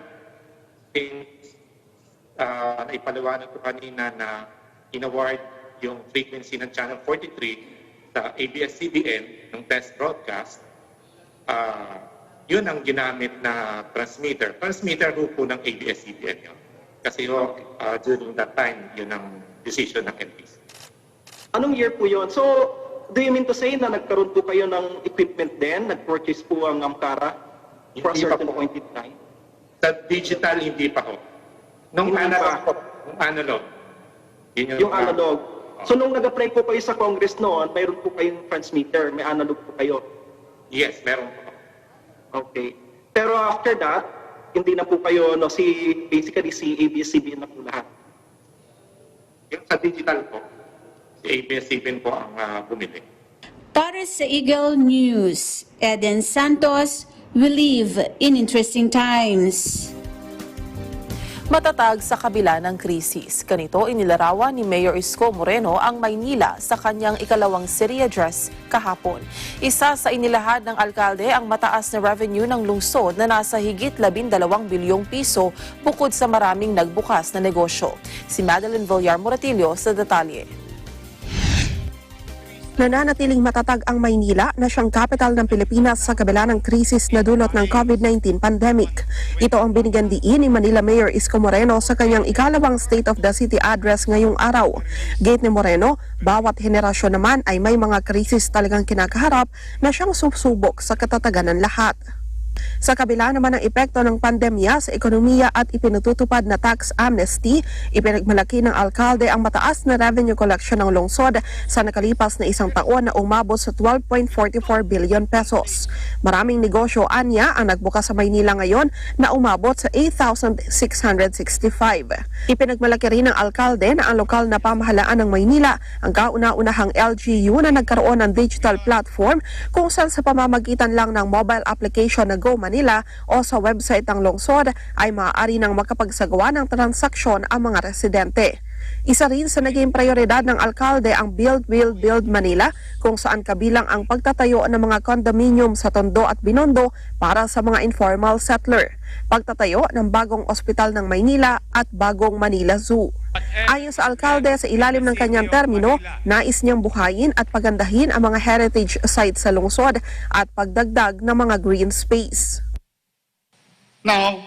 naipaliwanag ko kanina na in-award yung frequency ng Channel 43 sa ABS-CBN ng test broadcast, yun ang ginamit na transmitter. Transmitter po ng ABS-CBN yun. Kasi during that time, yun ang decision ng NBC. Anong year po yun? So, do you mean to say na nagkaroon po kayo ng equipment din? Nag-purchase po ang AMCARA for a certain point in time? Sa digital, hindi pa ho. Nung analog. Yung analog. So nung nag-apply po kayo sa Congress noon, mayroon po kayong transmitter, may analog po kayo? Yes, meron po. Okay. Pero after that, hindi na po kayo, basically si ABS-CBN na po lahat? Yung sa digital po, si ABS-CBN po ang bumili. Para sa Eagle News, Eden Santos, we live in interesting times. Matatag sa kabila ng krisis. Ganito inilarawan ni Mayor Isko Moreno ang Maynila sa kanyang ikalawang city address kahapon. Isa sa inilahad ng alkalde ang mataas na revenue ng lungsod na nasa higit 12 bilyong piso bukod sa maraming nagbukas na negosyo. Si Madeline Villar Moratillo sa detalye. Nananatiling matatag ang Maynila na siyang capital ng Pilipinas sa kabila ng krisis na dulot ng COVID-19 pandemic. Ito ang binigyan diin ni Manila Mayor Isko Moreno sa kanyang ikalawang State of the City address ngayong araw. Gate ni Moreno, bawat henerasyon naman ay may mga krisis talagang kinakaharap na siyang susubok sa katatagan ng lahat. Sa kabila naman ng epekto ng pandemya sa ekonomiya at ipinututupad na tax amnesty, ipinagmalaki ng alkalde ang mataas na revenue collection ng lungsod sa nakalipas na isang taon na umabot sa 12.44 billion pesos. Maraming negosyo anya ang nagbukas sa Maynila ngayon na umabot sa 8,665. Ipinagmalaki rin ng alkalde na ang lokal na pamahalaan ng Maynila ang kauna-unahang LGU na nagkaroon ng digital platform kung saan sa pamamagitan lang ng mobile application na Go Manila o sa website ng lungsod ay maaari nang makapagsagawa ng transaksyon ang mga residente. Isa rin sa naging prioridad ng alkalde ang Build, Build, Build Manila, kung saan kabilang ang pagtatayo ng mga condominium sa Tondo at Binondo para sa mga informal settler, pagtatayo ng bagong ospital ng Maynila at bagong Manila Zoo. Ayon sa alkalde, sa ilalim ng kanyang termino, nais niyang buhayin at pagandahin ang mga heritage sites sa lungsod at pagdagdag ng mga green space. Now,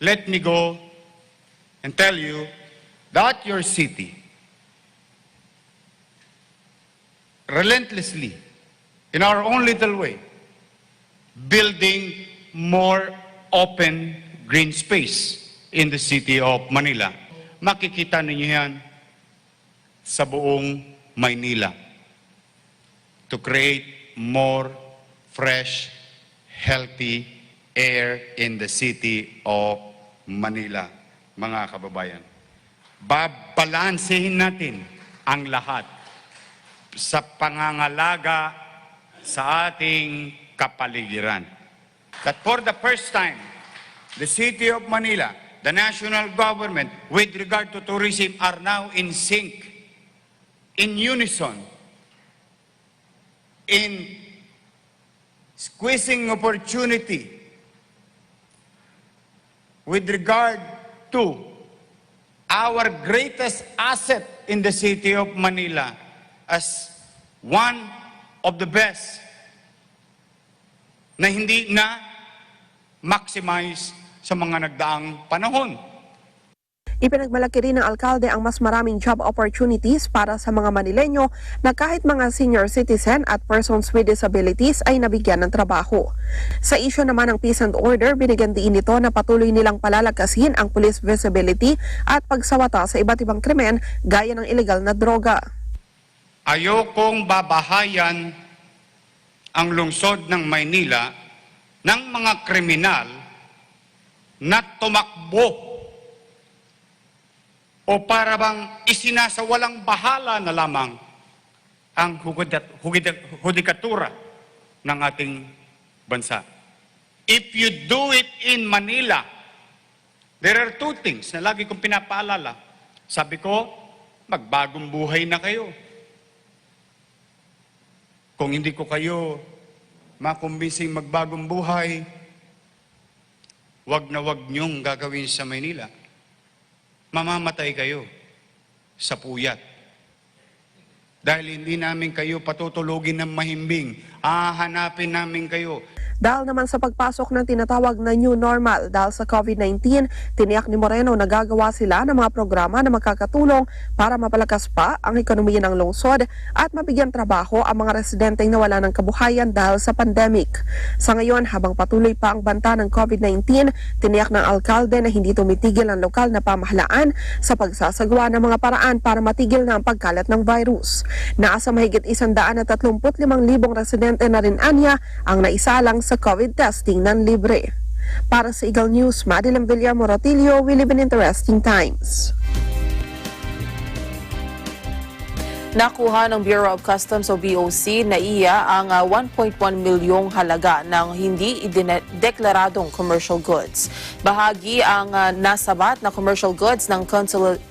let me go and tell you that your city relentlessly, in our own little way, building more open green space in the city of Manila. Makikita ninyo yan sa buong Maynila to create more fresh, healthy air in the city of Manila, mga kababayan. Babalansehin natin ang lahat sa pangangalaga sa ating kapaligiran. That for the first time, the city of Manila, the national government, with regard to tourism, are now in sync, in unison, in squeezing opportunity with regard to our greatest asset in the city of Manila as one of the best na hindi na maximize sa mga nagdaang panahon. Ipinagmalaki rin ng alkalde ang mas maraming job opportunities para sa mga Manileño na kahit mga senior citizen at persons with disabilities ay nabigyan ng trabaho. Sa isyu naman ng peace and order, binigyan din nito na patuloy nilang palalakasin ang police visibility at pagsawata sa iba't ibang krimen gaya ng illegal na droga. Ayokong babahayan ang lungsod ng Maynila ng mga kriminal na tumakbo o para bang isinasawalang bahala na lamang ang hudikatura ng ating bansa. If you do it in Manila, there are two things na lagi kong pinapaalala. Sabi ko, magbagong buhay na kayo. Kung hindi ko kayo makumbinsing magbagong buhay, wag na wag niyong gagawin sa Maynila. Mamamatay kayo sa puyat. Dahil hindi namin kayo patutulugin ng mahimbing, hahanapin namin kayo. Dahil naman sa pagpasok ng tinatawag na new normal dahil sa COVID-19, tiniyak ni Moreno na gagawa sila ng mga programa na makakatulong para mapalakas pa ang ekonomiya ng lungsod at mabigyan trabaho ang mga residenteng nawala ng kabuhayan dahil sa pandemic. Sa ngayon, habang patuloy pa ang banta ng COVID-19, tiniyak ng alkalde na hindi tumitigil ang lokal na pamahalaan sa pagsasagawa ng mga paraan para matigil na ang pagkalat ng virus. Naasa mahigit 135,000 residente na rin anya ang naisalang sa COVID testing ng libre. Para sa Eagle News, Madeline Villamorotillo, we live in interesting times. Nakuha ng Bureau of Customs o BOC na ang 1.1 milyong halaga ng hindi ideklaradong commercial goods. Bahagi ang nasabat na commercial goods ng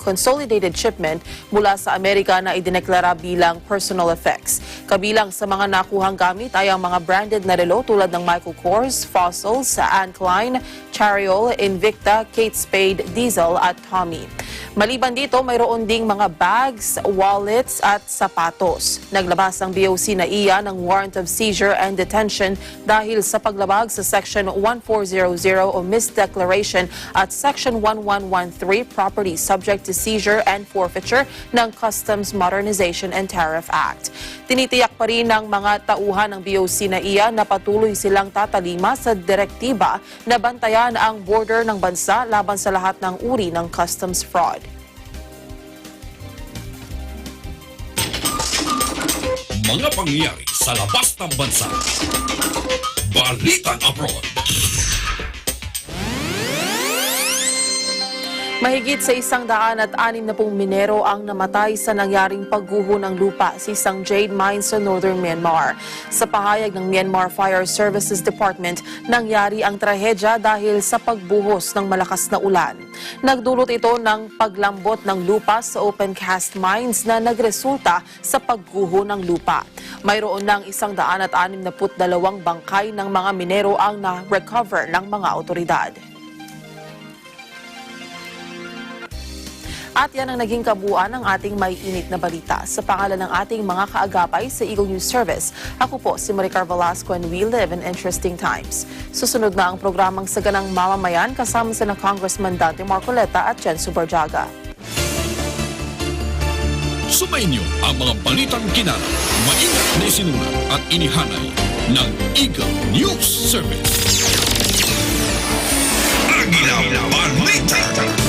consolidated shipment mula sa Amerika na idineklara bilang personal effects. Kabilang sa mga nakuhang gamit ay ang mga branded na relo tulad ng Michael Kors, Fossils, Anne Klein, Chariol, Invicta, Kate Spade, Diesel at Tommy. Maliban dito, mayroon ding mga bags, wallets at sapatos. Naglabas ang BOC na ng warrant of seizure and detention dahil sa paglabag sa Section 1400 o misdeclaration at Section 1113 property subject to seizure and forfeiture ng Customs Modernization and Tariff Act. Tinitiyak pa rin ng mga tauhan ng BOC na na patuloy silang tatalima sa direktiba na bantayan ang border ng bansa laban sa lahat ng uri ng customs fraud. Mga pangyayari sa labas ng bansa. Balitang Abroad. Mahigit sa 160 minero ang namatay sa nangyaring pagguho ng lupa sa isang jade mine sa northern Myanmar. Sa pahayag ng Myanmar Fire Services Department, nangyari ang trahedya dahil sa pagbuhos ng malakas na ulan. Nagdulot ito ng paglambot ng lupa sa open cast mines na nagresulta sa pagguho ng lupa. Mayroon ng 162 bangkay ng mga minero ang na-recover ng mga otoridad. At yan ang naging kabuuan ng ating may init na balita. Sa pangalan ng ating mga kaagapay sa Eagle News Service, ako po si Maricar Velasco and we live in interesting times. Susunod na ang programang Saganang Mamamayan kasama sina Congressman Dante Marcoleta at Jen Subarjaga. Sumainyo ang mga balitang kinarap, maingat na isinulat at inihanay ng Eagle News Service. Agila Balita!